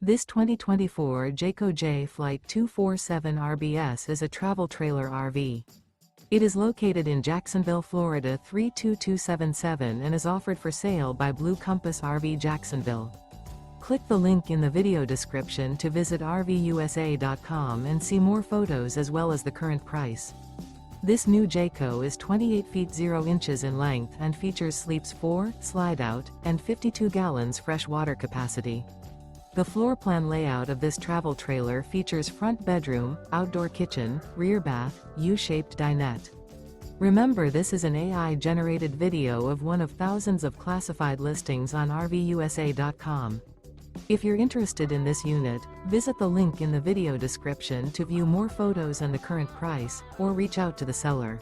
This 2024 Jayco Jay Flight 247 RBS is a travel trailer RV. It is located in Jacksonville, Florida 32277 and is offered for sale by Blue Compass RV Jacksonville. Click the link in the video description to visit RVUSA.com and see more photos as well as the current price. This new Jayco is 28 feet 0 inches in length and features sleeps 4, slide-out, and 52 gallons fresh water capacity. The floor plan layout of this travel trailer features front bedroom, outdoor kitchen, rear bath, U-shaped dinette. Remember, this is an AI-generated video of one of thousands of classified listings on RVUSA.com. If you're interested in this unit, visit the link in the video description to view more photos and the current price, or reach out to the seller.